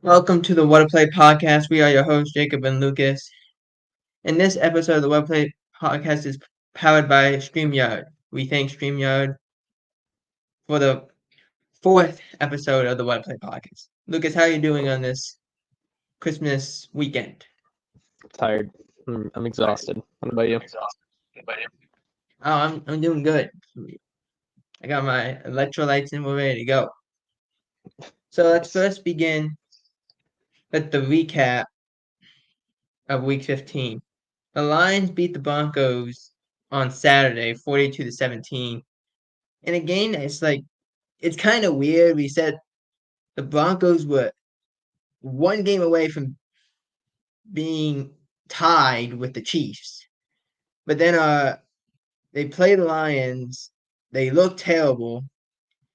Welcome to the What a Play podcast. We are your hosts, Jacob and Lucas. In this episode of the What a Play podcast is powered by StreamYard. We thank StreamYard for the fourth episode of the What a Play podcast. Lucas, how are you doing on this Christmas weekend? Tired. I'm exhausted. What about you? Oh, I'm doing good. I got my electrolytes and we're ready to go. So let's first begin with the recap of Week 15. The Lions beat the Broncos on Saturday, 42-17. And again, it's kind of weird. We said the Broncos were one game away from being tied with the Chiefs. But then they played the Lions. They looked terrible.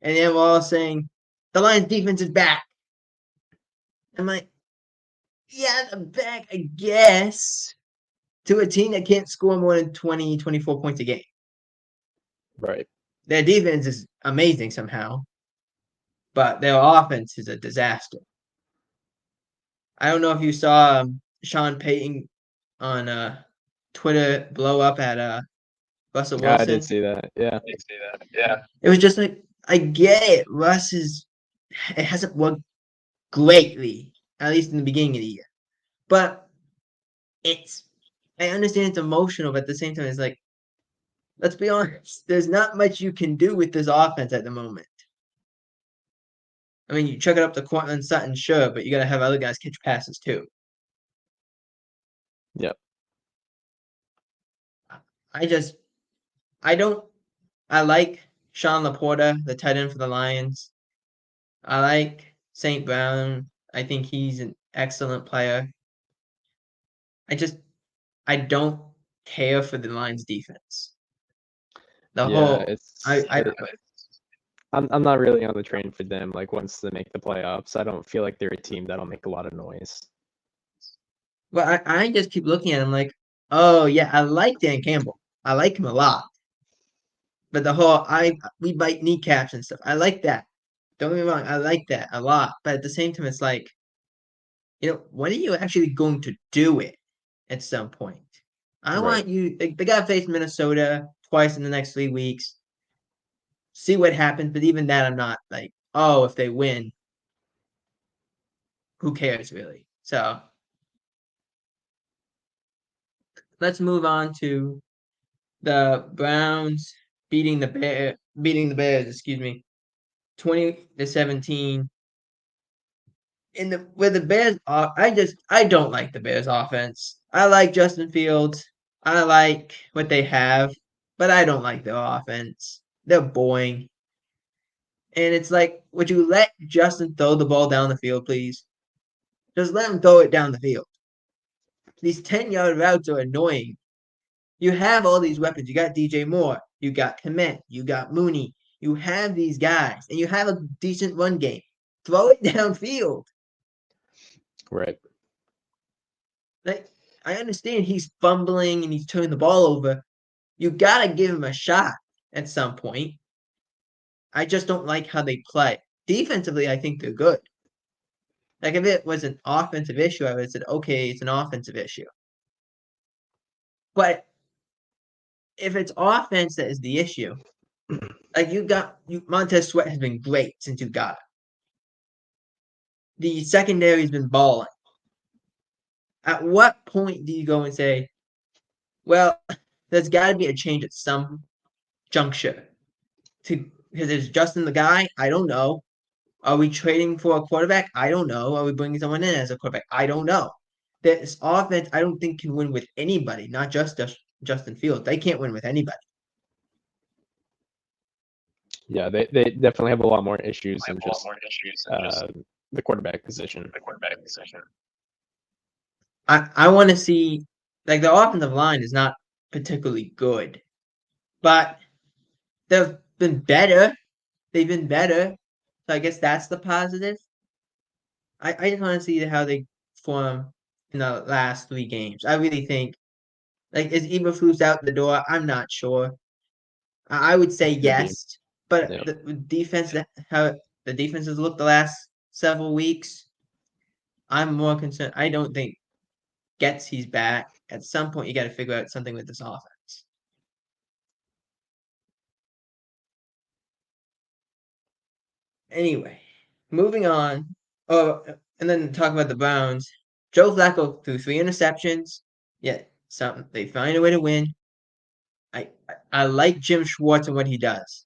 And then we're all saying, the Lions defense is back. I'm like, yeah, they're back, I guess, to a team that can't score more than 20, 24 points a game. Right. Their defense is amazing somehow, but their offense is a disaster. I don't know if you saw Sean Payton on Twitter blow up at Russell I did Wilson. see that. Yeah. It was just like, I get it. It hasn't worked greatly, at least in the beginning of the year. But I understand it's emotional, but at the same time, it's like, let's be honest, there's not much you can do with this offense at the moment. I mean, you chuck it up to Cortland Sutton, sure, but you got to have other guys catch passes too. Yep. I like Sean Laporta, the tight end for the Lions. I like St. Brown. I think he's an excellent player. I don't care for the Lions defense. I'm not really on the train for them. Like once they make the playoffs, I don't feel like they're a team that'll make a lot of noise. Well, I just keep looking at him like, oh yeah, I like Dan Campbell. I like him a lot. But we bite kneecaps and stuff. I like that. Don't get me wrong, I like that a lot. But at the same time, it's like, when are you actually going to do it at some point? I want you, they got to face Minnesota twice in the next 3 weeks. See what happens. But even that, I'm not like, oh, if they win, who cares really? So let's move on to the Browns beating the Bears, 20-17. With the Bears, I don't like the Bears offense. I like Justin Fields. I like what they have, but I don't like their offense. They're boring. And it's like, would you let Justin throw the ball down the field, please? Just let him throw it down the field. These 10-yard routes are annoying. You have all these weapons. You got DJ Moore. You got Kmet. You got Mooney. You have these guys, and you have a decent run game. Throw it downfield. Right. Like, I understand he's fumbling and he's turning the ball over. You got to give him a shot at some point. I just don't like how they play. Defensively, I think they're good. Like, if it was an offensive issue, I would have said, okay, it's an offensive issue. But if it's offense that is the issue, like Montez Sweat has been great since you got it. The secondary has been balling. At what point do you go and say, well, there's got to be a change at some juncture? Because is Justin the guy? I don't know. Are we trading for a quarterback? I don't know. Are we bringing someone in as a quarterback? I don't know. This offense, I don't think can win with anybody, not just Justin Fields. They can't win with anybody. Yeah, they definitely have a lot more issues than just the quarterback position. I want to see, like, the offensive line is not particularly good, but they've been better. They've been better. So I guess that's the positive. I just want to see how they form in the last 3 games. I really think, like, is Eberflus out the door? I'm not sure. I would say yes. But Yeah. the defense, how the defense has looked the last several weeks, I'm more concerned. I don't think he's back. At some point, you got to figure out something with this offense. Anyway, moving on. Oh, and then talk about the Browns. Joe Flacco threw 3 interceptions. Yet they find a way to win. I like Jim Schwartz and what he does.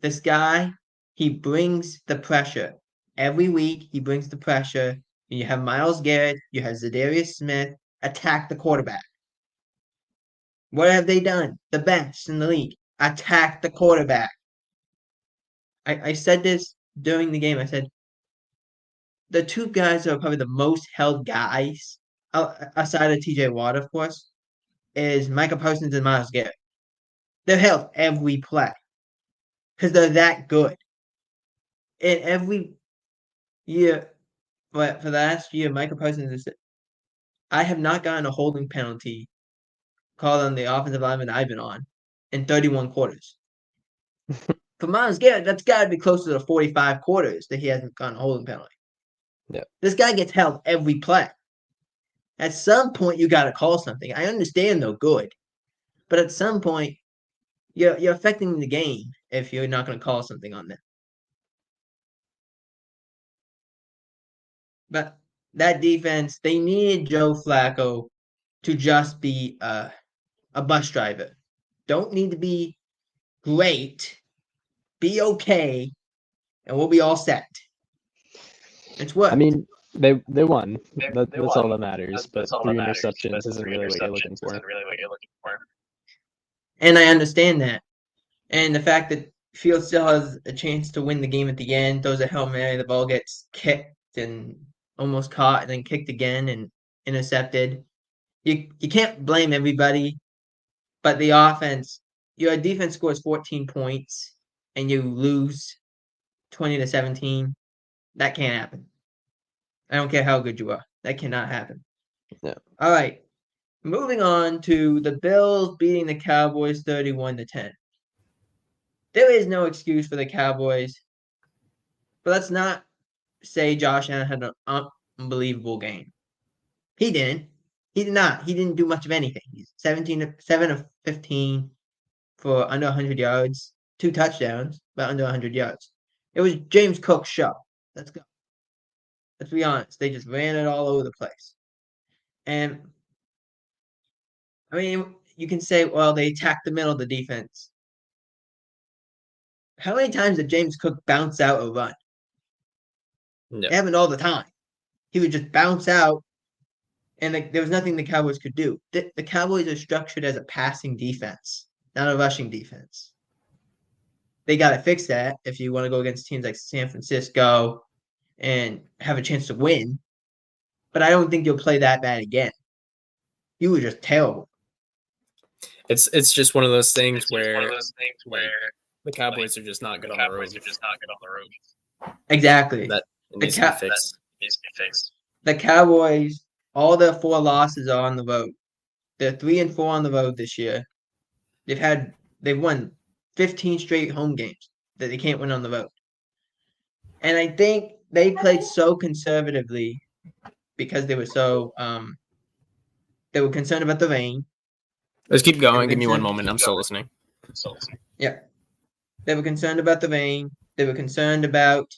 This guy, he brings the pressure. Every week he brings the pressure. You have Myles Garrett, you have Zadarius Smith attack the quarterback. What have they done? The best in the league. Attack the quarterback. I said this during the game. I said the two guys that are probably the most held guys outside of TJ Watt, of course, is Micah Parsons and Myles Garrett. They're held every play because they're that good. And every year, but for the last year, Micah Parsons is. I have not gotten a holding penalty called on the offensive lineman I've been on in 31 quarters. For Myles Garrett, that's got to be closer to 45 quarters that he hasn't gotten a holding penalty. Yeah. This guy gets held every play. At some point, you got to call something. I understand they're good, but at some point, you're affecting the game if you're not going to call something on them. But that defense, they needed Joe Flacco to just be a bus driver. Don't need to be great. Be okay, and we'll be all set. It's worked. I mean, they won. That's all that matters. But 3 interceptions isn't really what you're looking for. And I understand that. And the fact that Fields still has a chance to win the game at the end, throws a Hail Mary, the ball gets kicked and almost caught and then kicked again and intercepted. You can't blame everybody, but the offense, your defense scores 14 points and you lose 20-17. That can't happen. I don't care how good you are. That cannot happen. Yeah. All right. Moving on to the Bills beating the Cowboys 31-10. There is no excuse for the Cowboys, but let's not say Josh Allen had an unbelievable game. He didn't. He did not. He didn't do much of anything. He's 7 of 15 for under 100 yards, 2 touchdowns, but under 100 yards. It was James Cook's show. Let's go. Let's be honest. They just ran it all over the place. And I mean, you can say, well, they attacked the middle of the defense. How many times did James Cook bounce out a run? Yeah. It happened all the time. He would just bounce out, and there was nothing the Cowboys could do. The Cowboys are structured as a passing defense, not a rushing defense. They got to fix that if you want to go against teams like San Francisco and have a chance to win. But I don't think you'll play that bad again. You were just terrible. It's just one of those things where the Cowboys are just not good on the road. Exactly. That needs to be fixed. The Cowboys, all their 4 losses are on the road. They're 3-4 on the road this year. They've won 15 straight home games that they can't win on the road. And I think they played so conservatively because they were so they were concerned about the rain. Let's keep going. Give me one moment. I'm still listening. Yeah. They were concerned about the rain. They were concerned about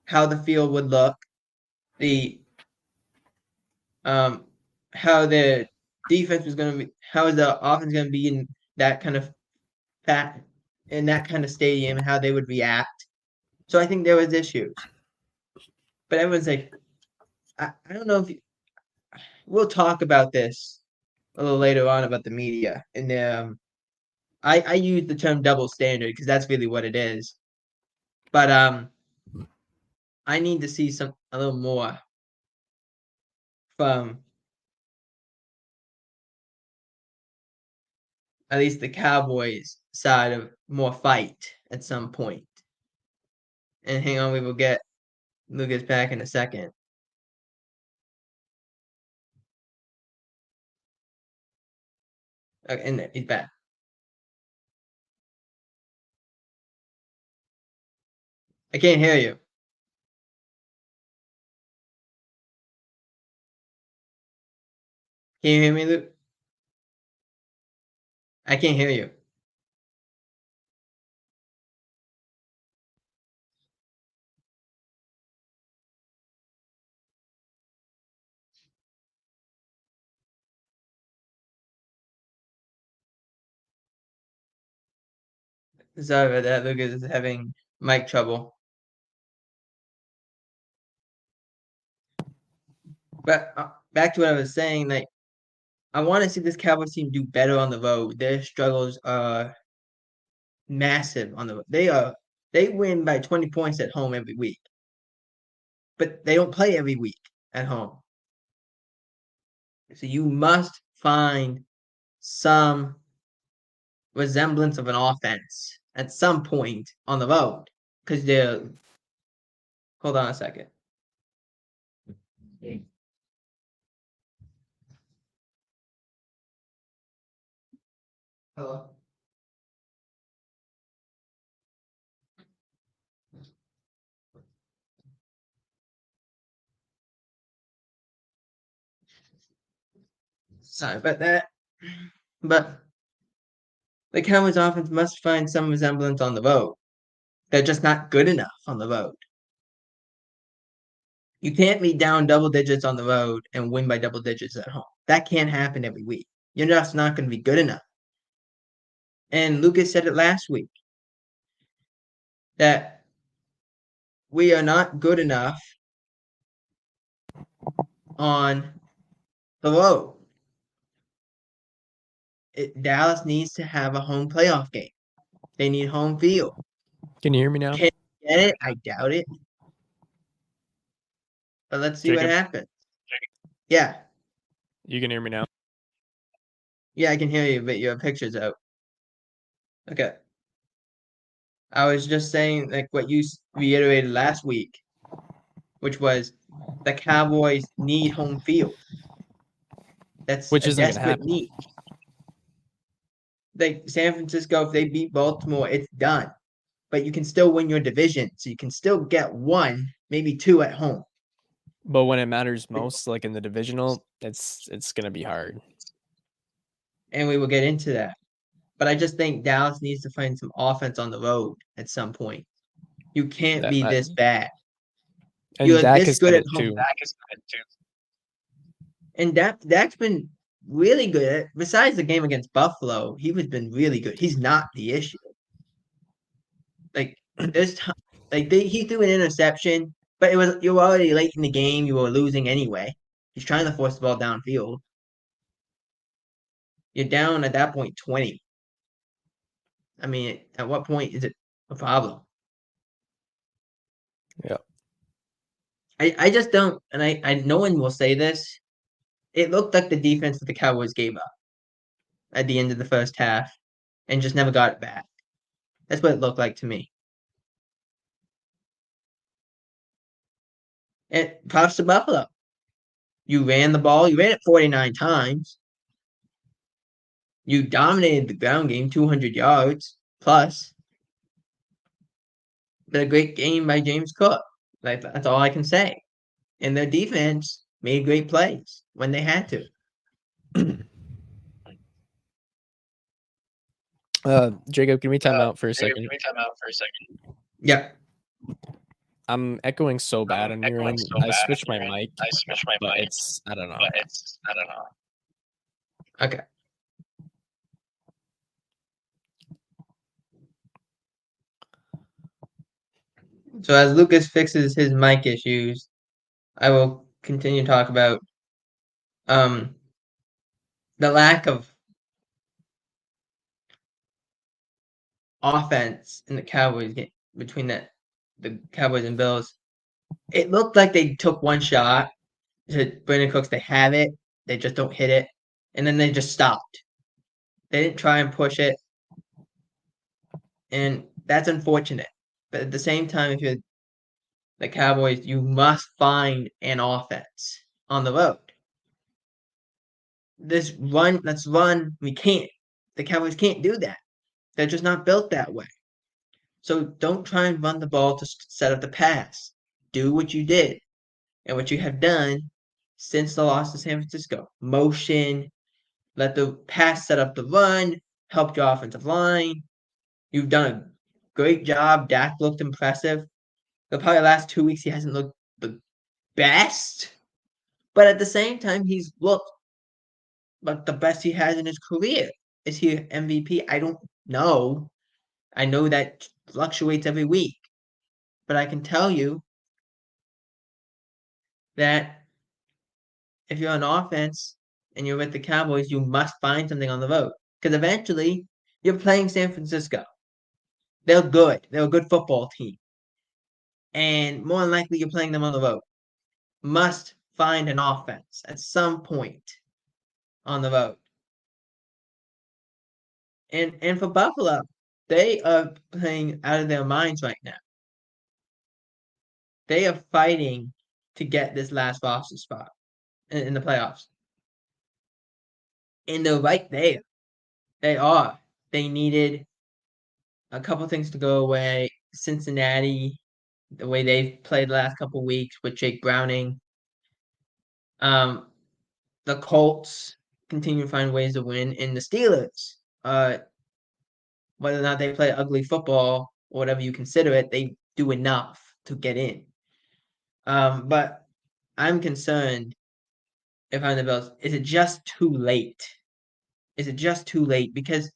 how the field would look. How the defense was going to be, how the offense going to be in that kind of stadium, and how they would react. So I think there was issues. But everyone's like, I don't know if we'll talk about this a little later on about the media. And I use the term double standard because that's really what it is. But I need to see a little more from at least the Cowboys side of more fight at some point. And hang on, we will get Lucas back in a second. Okay, and he's back. I can't hear you. Can you hear me, Luke? I can't hear you. Sorry about that. Lucas is having mic trouble. But back to what I was saying, like I want to see this Cowboys team do better on the road. Their struggles are massive on the road. They win by 20 points at home every week, but they don't play every week at home. So you must find some resemblance of an offense at some point on the road because they're. Hold on a second. Hello. Sorry about that. But the Cowboys offense must find some resemblance on the road. They're just not good enough on the road. You can't be down double digits on the road and win by double digits at home. That can't happen every week. You're just not going to be good enough. And Lucas said it last week that we are not good enough on the road. Dallas needs to have a home playoff game. They need home field. Can you hear me now? Can you get it? I doubt it. But let's see what Jacob? happens. Yeah. You can hear me now. Yeah, I can hear you, but your picture's out. Okay. I was just saying, like what you reiterated last week, which was the Cowboys need home field. That's Which a isn't gonna desperate happen. need. Like San Francisco, if they beat Baltimore, it's done. But you can still win your division, so you can still get one, maybe two at home. But when it matters most, like in the divisional, it's gonna be hard. And we will get into that. But I just think Dallas needs to find some offense on the road at some point. You can't be this bad. And You're Dak this has good done at it home. too. And Dak's been really good. Besides the game against Buffalo, he was been really good. He's not the issue. Like there's he threw an interception, but you were already late in the game. You were losing anyway. He's trying to force the ball downfield. You're down at that point 20. I mean, at what point is it a problem? Yeah. I just don't, and I no one will say this. It looked like the defense that the Cowboys gave up at the end of the first half and just never got it back. That's what it looked like to me. And props to Buffalo. You ran the ball. You ran it 49 times. You dominated the ground game, 200 yards plus. But a great game by James Cook. Like that's all I can say. And their defense made great plays when they had to. Jacob, can we time out for a second? Yeah. I'm echoing so bad on your end. I switched my mic, but I don't know. Okay. So as Lucas fixes his mic issues, I will continue to talk about the lack of offense in the Cowboys game between the Cowboys and Bills. It looked like they took one shot to Brandon Cooks. They have it, they just don't hit it, and then they just stopped. They didn't try and push it, and that's unfortunate. But at the same time, if you're the Cowboys, you must find an offense on the road. Let's run. We can't. The Cowboys can't do that. They're just not built that way. So don't try and run the ball to set up the pass. Do what you did and what you have done since the loss to San Francisco. Motion, let the pass set up the run, help your offensive line. You've done a great job. Dak looked impressive. The probably last 2 weeks he hasn't looked the best, but at the same time he's looked like the best he has in his career. Is he MVP? I don't know. I know that fluctuates every week, but I can tell you that if you're on offense and you're with the Cowboys, you must find something on the road because eventually you're playing San Francisco. They're good. They're a good football team, and more than likely you're playing them on the road. Must find an offense at some point on the road. And for Buffalo, they are playing out of their minds right now. They are fighting to get this last roster spot in the playoffs. And they're right there. They are. They needed a couple things to go away. Cincinnati, the way they've played the last couple weeks with Jake Browning. The Colts continue to find ways to win. And the Steelers, whether or not they play ugly football or whatever you consider it, they do enough to get in. But I'm concerned if I'm the Bills. Is it just too late? Is it just too late? Because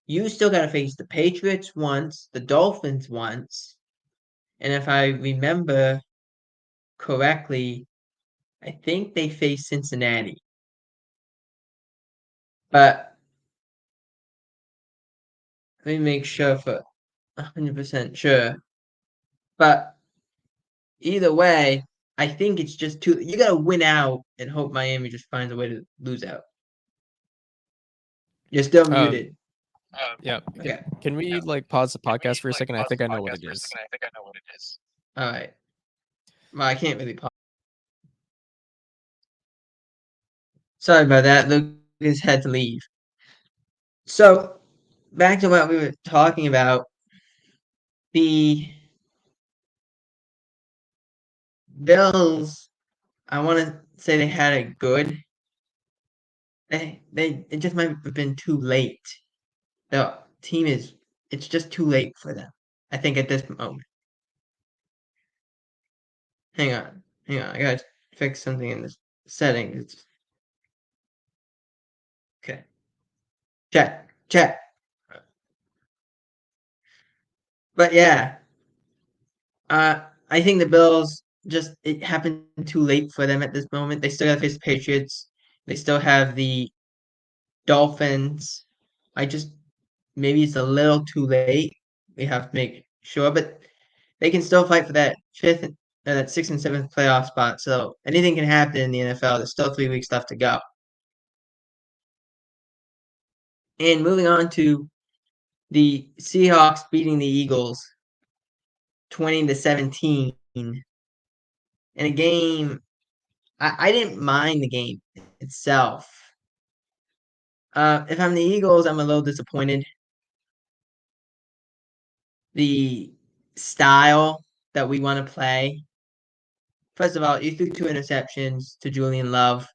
you still got to face the Patriots once, the Dolphins once, and if I remember correctly, I think they face Cincinnati. But let me make sure for 100% sure. But either way, I think it's just too. You got to win out and hope Miami just finds a way to lose out. You're still muted. Yeah. Okay. Can we pause the podcast for a second? I think I know what it is. All right. Well, I can't really pause. Sorry about that. Lucas had to leave. So, back to what we were talking about. The Bills, I want to say they had a good. It just might have been too late. The team is. It's just too late for them. I think at this moment. Hang on. I gotta fix something in the settings. Okay. Check. But yeah, I think the Bills just it happened too late for them at this moment. They still got to face the Patriots. They still have the Dolphins. I just maybe it's a little too late. We have to make sure, but they can still fight for that fifth, that sixth and seventh playoff spot. So anything can happen in the NFL. There's still 3 weeks left to go. And moving on to the Seahawks beating the Eagles 20-17 in a game. I didn't mind the game itself. If I'm the Eagles, I'm a little disappointed. The style that we want to play. First of all, you threw 2 interceptions to Julian Love.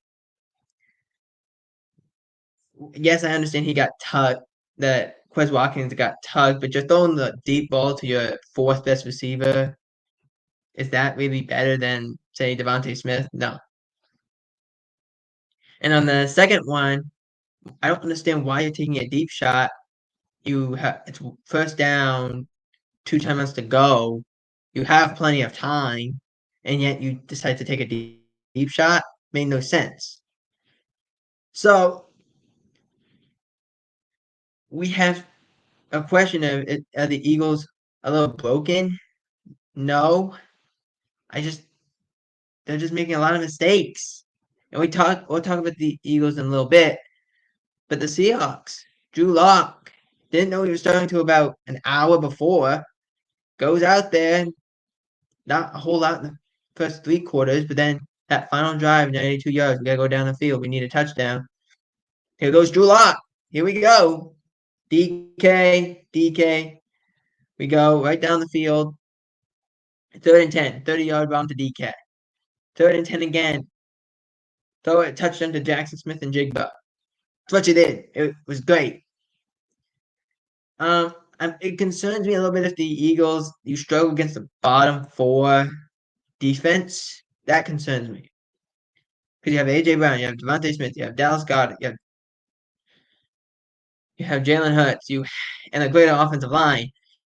Yes, I understand he got tugged, that Quez Watkins got tugged, but just throwing the deep ball to your fourth best receiver, is that really better than, say, Devontae Smith? No. And on the second one, I don't understand why you're taking a deep shot. It's first down, 2 timeouts to go. You have plenty of time, and yet you decide to take a deep shot. Made no sense. So we have a question of are the Eagles a little broken? No. They're just making a lot of mistakes. And we'll talk about the Eagles in a little bit. But the Seahawks, Drew Lock, didn't know he was starting to about an hour before. Goes out there, not a whole lot in the first 3 quarters, but then that final drive, 92 yards, we gotta go down the field. We need a touchdown. Here goes Drew Lock. Here we go. DK. We go right down the field. 3rd and 10, 30-yard bomb to DK. 3rd and 10 again. Throw it, touchdown to Jackson Smith and Jigba. That's what you did. It was great. It concerns me a little bit if the Eagles, you struggle against the bottom 4 defense. That concerns me. Because you have A.J. Brown, you have Devontae Smith, you have Dallas Goedert, you have Jalen Hurts, and a great offensive line.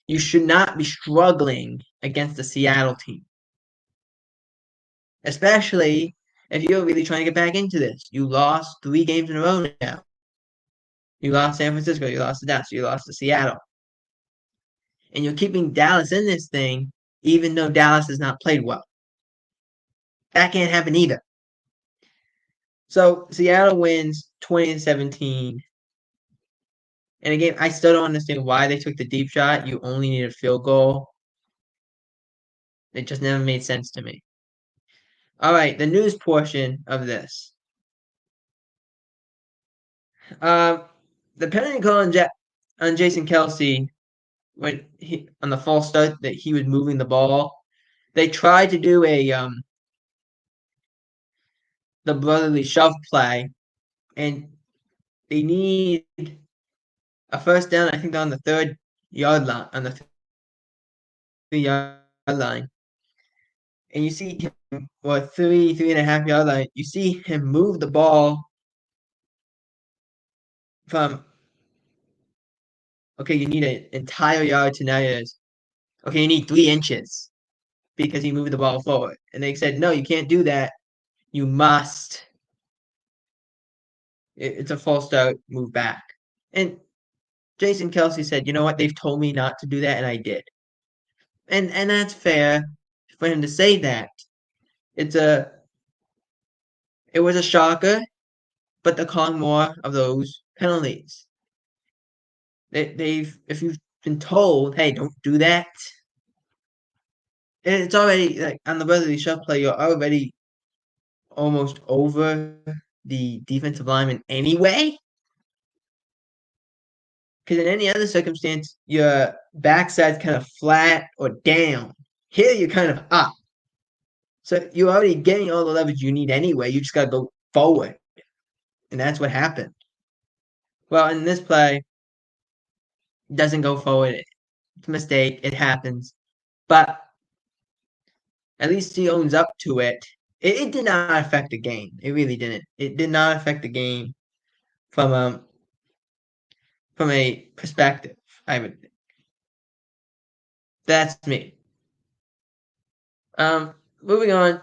You should not be struggling against the Seattle team. Especially if you're really trying to get back into this. You lost 3 games in a row now. You lost San Francisco, you lost to Dallas, you lost to Seattle. And you're keeping Dallas in this thing, even though Dallas has not played well. That can't happen either. So Seattle wins 20-17. And again, I still don't understand why they took the deep shot. You only need a field goal. It just never made sense to me. All right, the news portion of this. The penalty call on Jason Kelce when on the false start that he was moving the ball. They tried to do the brotherly shove play, and they need a first down. I think they're on the 3-yard line, on the 3-yard line, and you see him, 3.5-yard line. You see him move the ball from. Okay, you need an entire yard to now is. Okay, you need 3 inches because he moved the ball forward. And they said, no, you can't do that. You must. It's a false start, move back. And Jason Kelce said, you know what? They've told me not to do that, and I did. And that's fair for him to say that. It was a shocker, but they're calling more of those penalties. If you've been told, hey, don't do that, and it's already like on the brotherly shove play, you're already almost over the defensive lineman anyway. Because in any other circumstance, your backside's kind of flat or down. Here, you're kind of up. So you're already getting all the leverage you need anyway. You just got to go forward. And that's what happened. Well, in this play, doesn't go forward. It's a mistake. It happens. But at least he owns up to it. It did not affect the game. It really didn't. It did not affect the game from a perspective, I would think. That's me. Moving on.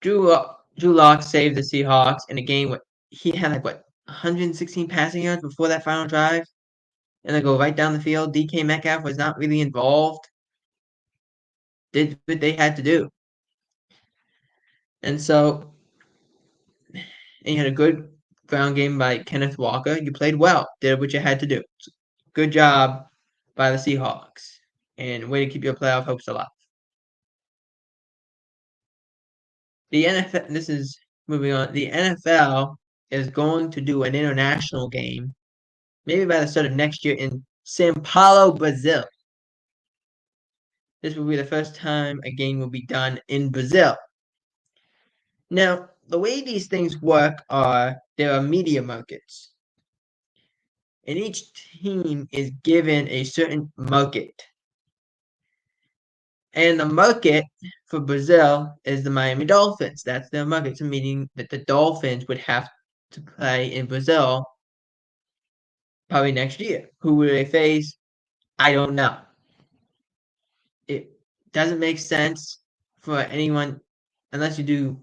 Drew Lock saved the Seahawks in a game where he had 116 passing yards before that final drive, and they go right down the field. DK Metcalf was not really involved. Did what they had to do, and you had a good ground game by Kenneth Walker. You played well, did what you had to do. Good job by the Seahawks, and way to keep your playoff hopes alive. The NFL. This is moving on. The NFL is going to do an international game, maybe by the start of next year in Sao Paulo, Brazil. This will be the first time a game will be done in Brazil. Now, the way these things work are there are media markets, and each team is given a certain market. And the market for Brazil is the Miami Dolphins. That's their market. So meaning that the Dolphins would have to play in Brazil probably next year. Who will they face? I don't know. It doesn't make sense for anyone unless you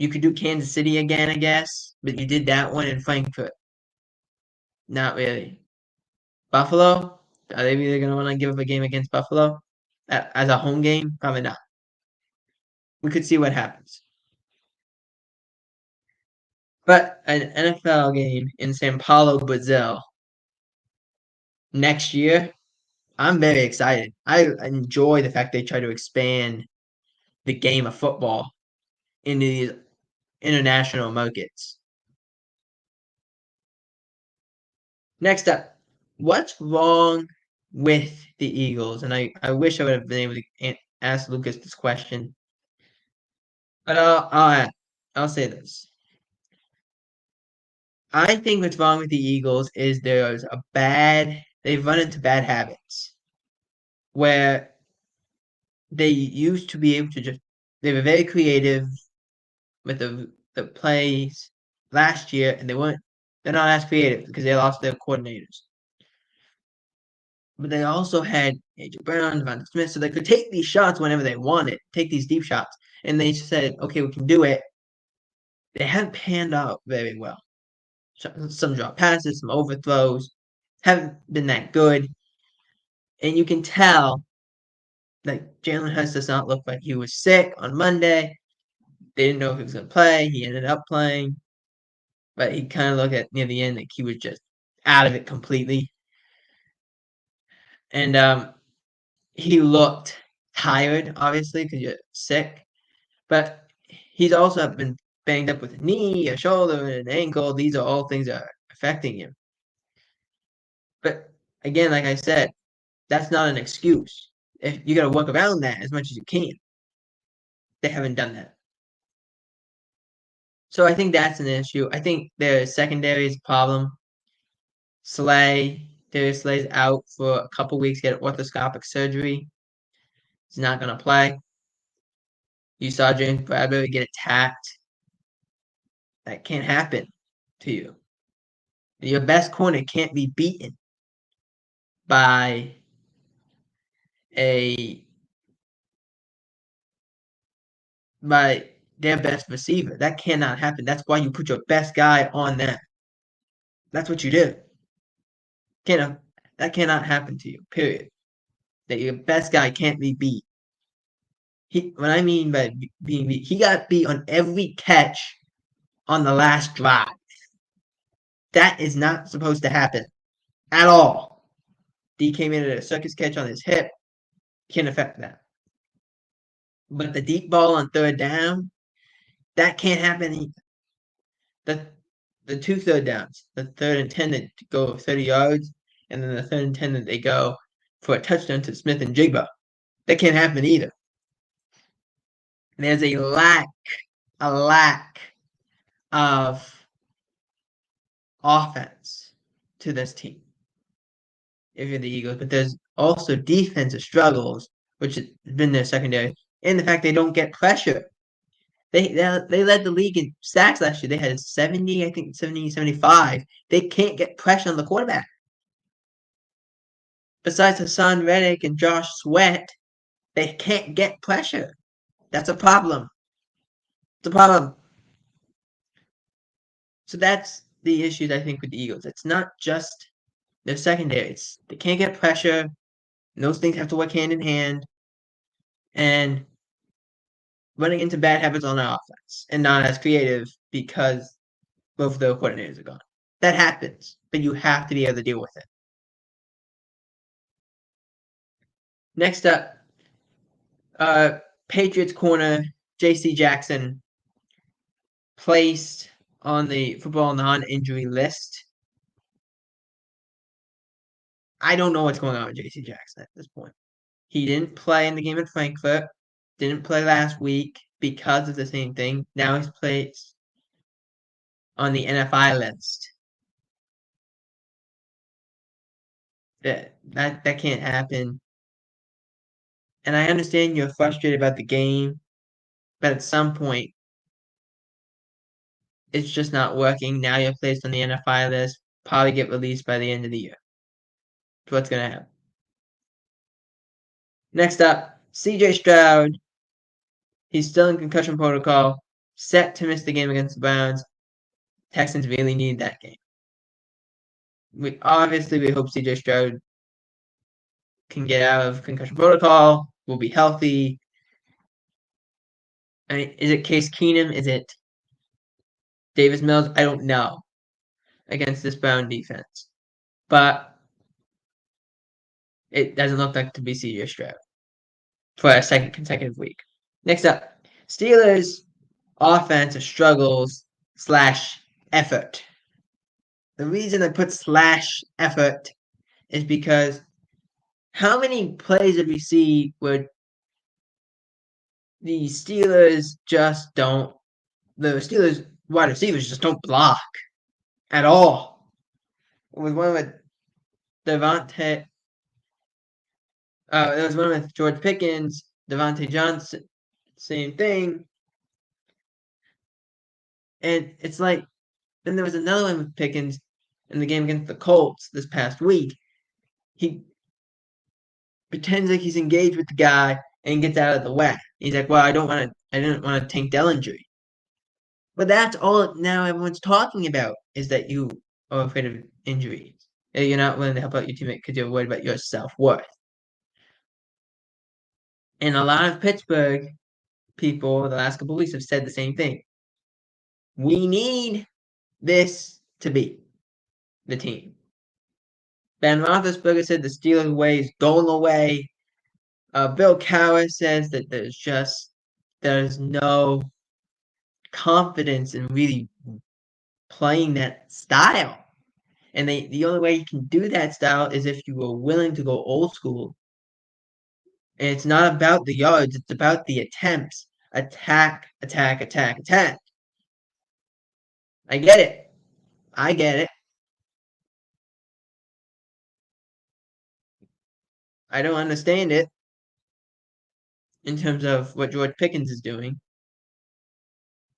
could do Kansas City again, I guess, but you did that one in Frankfurt. Not really. Buffalo? Are they really going to want to give up a game against Buffalo as a home game? Probably not. We could see what happens. But an NFL game in Sao Paulo, Brazil next year, I'm very excited. I enjoy the fact they try to expand the game of football into these international markets. Next up, what's wrong with the Eagles, and I wish I would have been able to ask Lucas this question. But I'll say this. I think what's wrong with the Eagles is they've run into bad habits where they used to be able to they were very creative with the plays last year, and they're not as creative because they lost their coordinators. But they also had AJ Brown, Devonta Smith, so they could take these shots whenever they wanted, take these deep shots. And they said, okay, we can do it. They haven't panned out very well. Some drop passes, some overthrows, haven't been that good. And you can tell that Jalen Hurts does not look like he was sick on Monday. They didn't know if he was going to play. He ended up playing. But he kind of looked at near the end like he was just out of it completely. And he looked tired, obviously, because you're sick. But he's also been banged up with a knee, a shoulder, and an ankle. These are all things that are affecting him. But again, like I said, that's not an excuse. If you got to work around that as much as you can. They haven't done that. So I think that's an issue. I think their secondary is a problem. Darius Slay's out for a couple weeks, get orthoscopic surgery. He's not going to play. You saw James Bradbury get attacked. That can't happen to you. Your best corner can't be beaten by their best receiver. That cannot happen. That's why you put your best guy on them. That's what you do. That cannot happen to you, period. That your best guy can't be beat. What I mean by being beat, he got beat on every catch on the last drive. That is not supposed to happen at all. D came in at a circus catch on his hip. Can't affect that. But the deep ball on third down, that can't happen either. The 2 third downs, the 3rd and 10 that go 30 yards, and then the 3rd and 10 that they go for a touchdown to Smith and Jigba. That can't happen either. There's a lack of offense to this team if you're the Eagles, but there's also defensive struggles, which has been their secondary, and the fact they don't get pressure. They led the league in sacks last year. They had 70, I think 70, 75. They can't get pressure on the quarterback. Besides Hassan Reddick and Josh Sweat, they can't get pressure. That's a problem. It's a problem. So that's the issues, I think, with the Eagles. It's not just their secondary. They can't get pressure. And those things have to work hand in hand. And running into bad habits on their offense and not as creative because both of their coordinators are gone. That happens, but you have to be able to deal with it. Next up, Patriots corner J.C. Jackson placed on the football non-injury list. I don't know what's going on with J.C. Jackson at this point. He didn't play in the game in Frankfurt, didn't play last week because of the same thing. Now he's placed on the NFI list. That can't happen. And I understand you're frustrated about the game, but at some point, it's just not working. Now you're placed on the NFI list, probably get released by the end of the year. That's what's going to happen. Next up, CJ Stroud. He's still in concussion protocol, set to miss the game against the Browns. Texans really need that game. We hope CJ Stroud can get out of concussion protocol, will be healthy. I mean, is it Case Keenum? Is it Davis Mills? I don't know against this Brown defense. But it doesn't look like to be CJ Stroud for a second consecutive week. Next up, Steelers offense struggles / effort. The reason I put / effort is because How many plays did we see where the Steelers wide receivers just don't block at all? It was one with Devontae. There was one with George Pickens, Devontae Johnson, same thing. And it's like, then there was another one with Pickens in the game against the Colts this past week. He pretends like he's engaged with the guy and gets out of the way. He's like, well, I didn't want to tank Dell injury. But that's all now everyone's talking about is that you are afraid of injuries. You're not willing to help out your teammate because you're worried about your self-worth. And a lot of Pittsburgh people the last couple of weeks have said the same thing. We need this to be the team. Ben Roethlisberger said the Steelers' way is going away. Bill Cowher says that there's no confidence in really playing that style. And the only way you can do that style is if you are willing to go old school. And it's not about the yards, it's about the attempts. Attack, attack, attack, attack. I get it. I get it. I don't understand it in terms of what George Pickens is doing.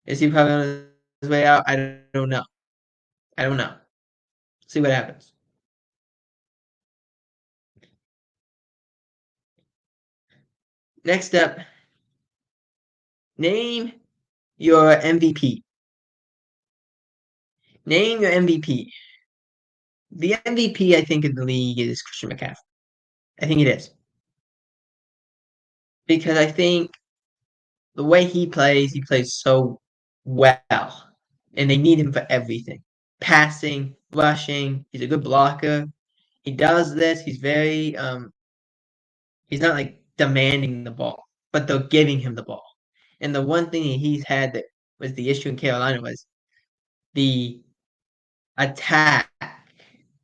Is he probably on his way out? I don't know. I don't know. See what happens. Next up, name your MVP. Name your MVP. The MVP, I think, in the league is Christian McCaffrey. I think it is. Because I think the way he plays so well. And they need him for everything. Passing, rushing, he's a good blocker. He does this. He's very he's not like demanding the ball, but they're giving him the ball. And the one thing he's had that was the issue in Carolina was the attack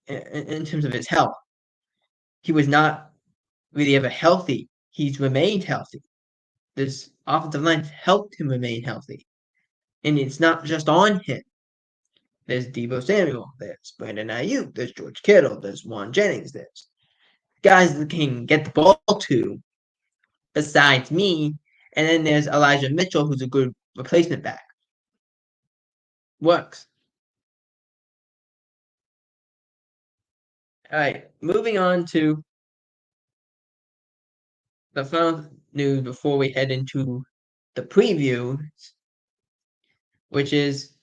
in terms of his health. He was not really ever healthy. He's remained healthy. This offensive line helped him remain healthy. And it's not just on him. There's Deebo Samuel. There's Brandon Ayuk. There's George Kittle. There's Juan Jennings. There's guys that can get the ball to besides me. And then there's Elijah Mitchell, who's a good replacement back. Works. All right, moving on to the final news before we head into the preview, which is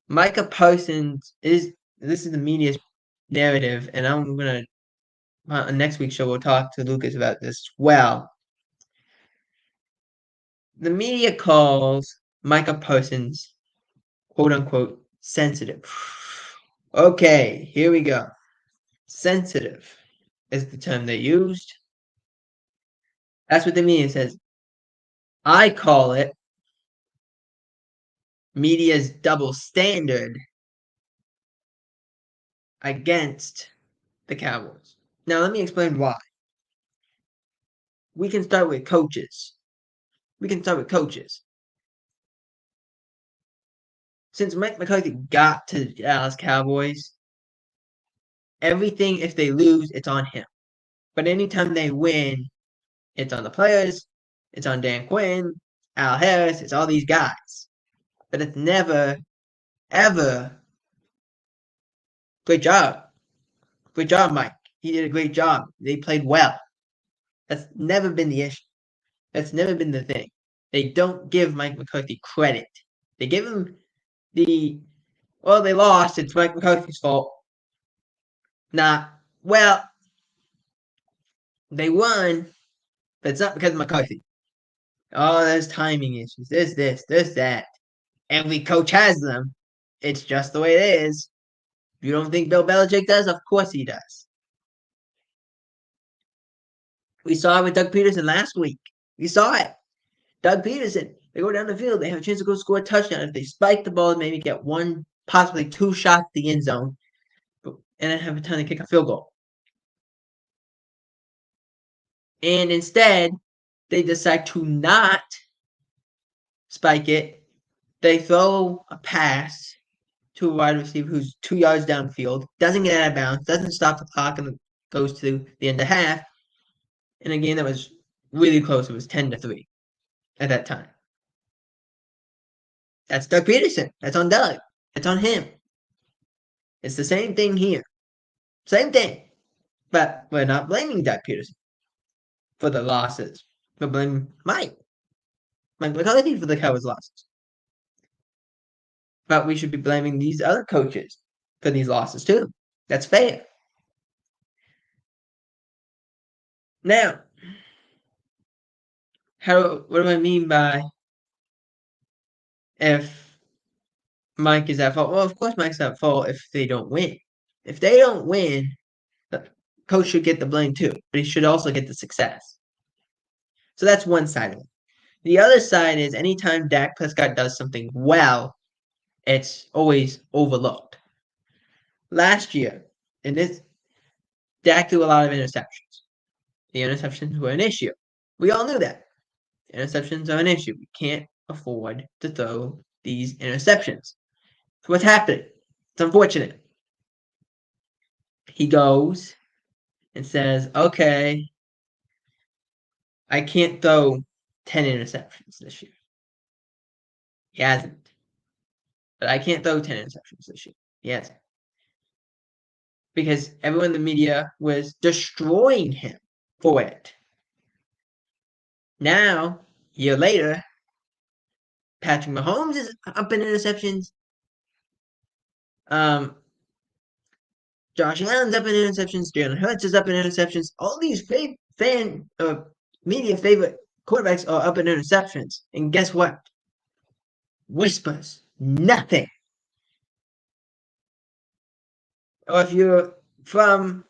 Micah Parsons this is the media's narrative, and I'm gonna on next week's show we'll talk to Lucas about this as well. The media calls Micah Parsons quote unquote sensitive. Okay, here we go. Sensitive is the term they used. That's what the media says. I call it media's double standard against the Cowboys. Now, let me explain why. We can start with coaches. Since Mike McCarthy got to the Dallas Cowboys, everything, if they lose, it's on him. But anytime they win, it's on the players, it's on Dan Quinn, Al Harris, it's all these guys. But it's never, ever, great job. Great job, Mike. He did a great job. They played well. That's never been the issue. That's never been the thing. They don't give Mike McCarthy credit. They give him they lost. It's Mike McCarthy's fault. They won, but it's not because of McCarthy. Oh, there's timing issues. There's this, there's that. Every coach has them. It's just the way it is. You don't think Bill Belichick does? Of course he does. We saw it with Doug Peterson last week. We saw it. Doug Peterson, they go down the field. They have a chance to go score a touchdown. If they spike the ball, maybe get one, possibly two shots at the end zone, and then have a time to kick a field goal. And instead, they decide to not spike it. They throw a pass to a wide receiver who's 2 yards downfield, doesn't get out of bounds, doesn't stop the clock, and goes to the end of half in a game that was really close. It was 10-3 at that time. That's Doug Peterson. That's on Doug. That's on him. It's the same thing here. Same thing. But we're not blaming Doug Peterson for the losses. We're blaming Mike McCarthy for the Cowboys' losses. But we should be blaming these other coaches for these losses too. That's fair. Now, what do I mean by if Mike is at fault? Well, of course Mike's at fault if they don't win. If they don't win, the coach should get the blame too, but he should also get the success. So that's one side of it. The other side is anytime Dak Prescott does something well, it's always overlooked. Last year, Dak threw a lot of interceptions. The interceptions were an issue. We all knew that. Interceptions are an issue. We can't afford to throw these interceptions. So what's happening? It's unfortunate. He goes and says, okay, I can't throw 10 interceptions this year. He hasn't. But I can't throw 10 interceptions this year. He hasn't. Because everyone in the media was destroying him for it. Now, a year later, Patrick Mahomes is up in interceptions. Josh Allen's up in interceptions. Jalen Hurts is up in interceptions. All these media favorite quarterbacks are up in interceptions. And guess what? Whispers. Nothing. Or if you're from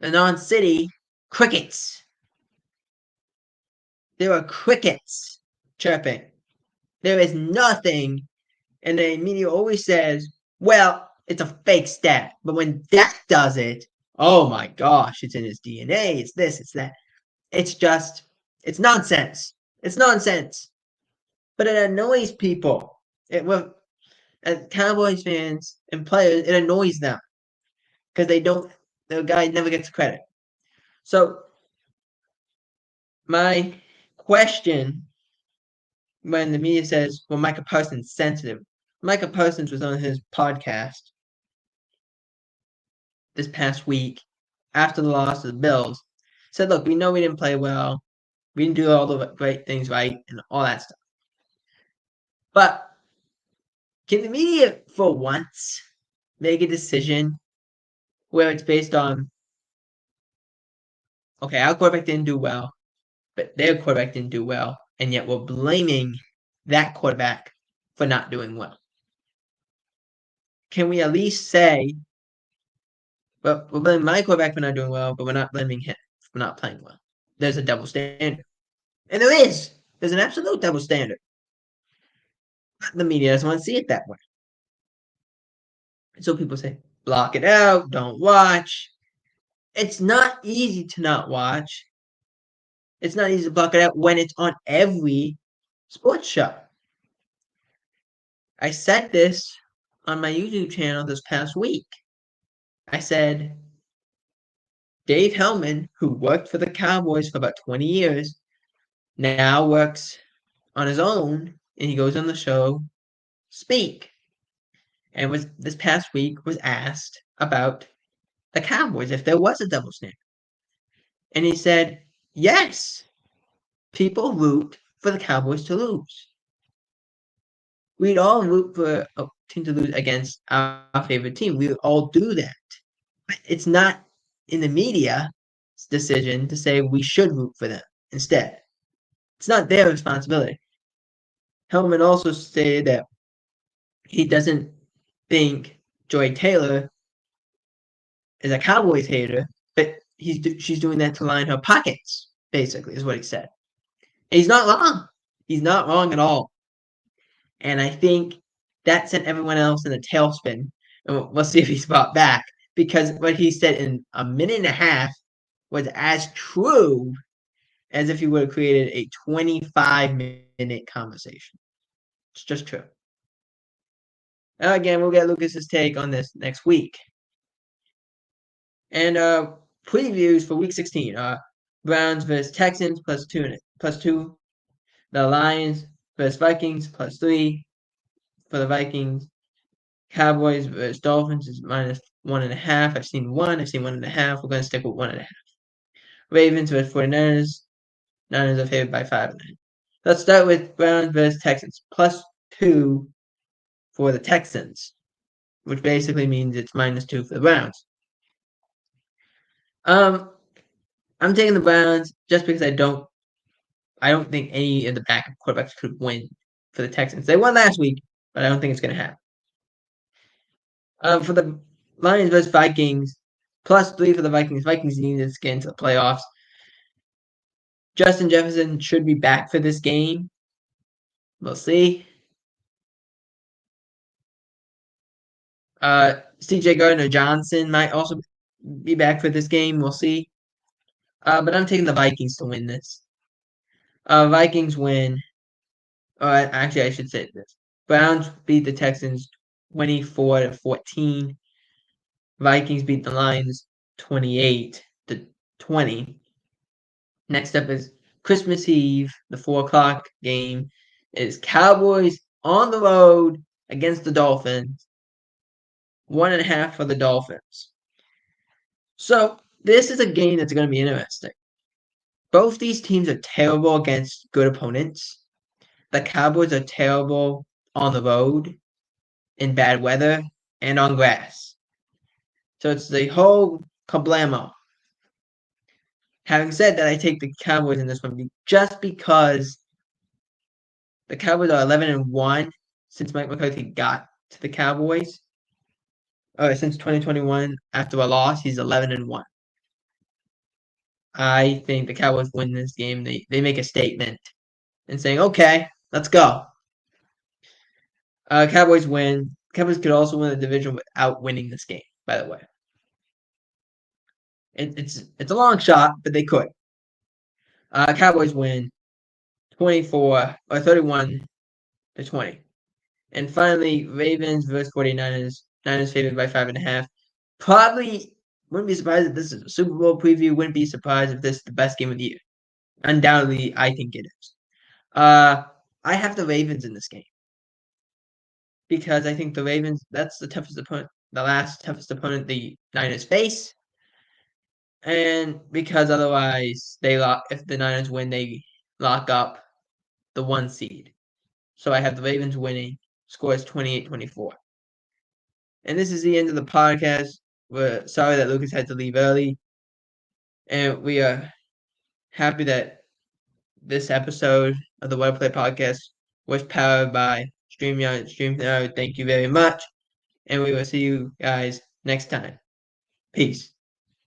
a non-city, crickets. There are crickets chirping. There is nothing. And the media always says, well, it's a fake stat. But when Dak does it, oh my gosh, it's in his DNA. It's this, it's that. It's nonsense. It's nonsense. But it annoys people. As Cowboys fans and players, it annoys them. Because the guy never gets credit. So, my question when the media says, well, Micah Parsons sensitive. Micah Parsons was on his podcast this past week after the loss of the Bills. Said, look, we know we didn't play well. We didn't do all the right things right and all that stuff. But can the media, for once, make a decision where it's based on, okay, our quarterback didn't do well, but their quarterback didn't do well, and yet we're blaming that quarterback for not doing well? Can we at least say, well, we're blaming my quarterback for not doing well, but we're not blaming him for not playing well? There's a double standard. And there is. There's an absolute double standard. The media doesn't want to see it that way. So people say, block it out, don't watch. It's not easy to not watch. It's not easy to block it out when it's on every sports show. I said this on my YouTube channel this past week. I said, Dave Hellman, who worked for the Cowboys for about 20 years, now works on his own, and he goes on the show, Speak. And this past week was asked about the Cowboys, if there was a double standard. And he said, yes, people root for the Cowboys to lose. We'd all root for a team to lose against our favorite team. We would all do that. But it's not in the media's decision to say we should root for them instead. It's not their responsibility. Hellman also stated that he doesn't think Joy Taylor is a Cowboys hater, but she's doing that to line her pockets, basically, is what he said. And he's not wrong. He's not wrong at all. And I think that sent everyone else in a tailspin. And we'll see if he's brought back. Because what he said in a minute and a half was as true as if you would have created a 25-minute conversation. It's just true. Now again, we'll get Lucas's take on this next week. And previews for Week 16. Browns versus Texans +2. The Lions versus Vikings +3 for the Vikings. Cowboys versus Dolphins is -1.5. I've seen 1. I've seen 1.5. We're going to stick with 1.5. Ravens versus 49ers. Niners are favored by 5.5. Let's start with Browns versus Texans. +2 for the Texans, which basically means it's -2 for the Browns. I'm taking the Browns just because I don't think any of the backup quarterbacks could win for the Texans. They won last week, but I don't think it's going to happen. For the Lions versus Vikings, +3 for the Vikings. Vikings need to get into the playoffs. Justin Jefferson should be back for this game. We'll see. C.J. Gardner-Johnson might also be back for this game. We'll see. But I'm taking the Vikings to win this. Vikings win. Actually, I should say this. Browns beat the Texans 24-14. Vikings beat the Lions 28-20. Next up is Christmas Eve, the 4:00 game. Is Cowboys on the road against the Dolphins. 1.5 for the Dolphins. So this is a game that's going to be interesting. Both these teams are terrible against good opponents. The Cowboys are terrible on the road, in bad weather, and on grass. So it's the whole kablamo. Having said that, I take the Cowboys in this one just because the Cowboys are 11-1 since Mike McCarthy got to the Cowboys. Since 2021, after a loss, he's 11-1. I think the Cowboys win this game. They make a statement and saying, "Okay, let's go." Cowboys win. Cowboys could also win the division without winning this game, by the way. It's a long shot, but they could. Cowboys win 31-20. And finally, Ravens versus 49ers. Niners favored by 5.5. Probably wouldn't be surprised if this is a Super Bowl preview. Wouldn't be surprised if this is the best game of the year. Undoubtedly, I think it is. I have the Ravens in this game because I think the Ravens, that's the toughest opponent, the last toughest opponent the Niners face. And because otherwise, if the Niners win, they lock up the 1 seed. So I have the Ravens winning. Score is 28-24. And this is the end of the podcast. We're sorry that Lucas had to leave early. And we are happy that this episode of the Webplay Podcast was powered by StreamYard. Thank you very much. And we will see you guys next time. Peace.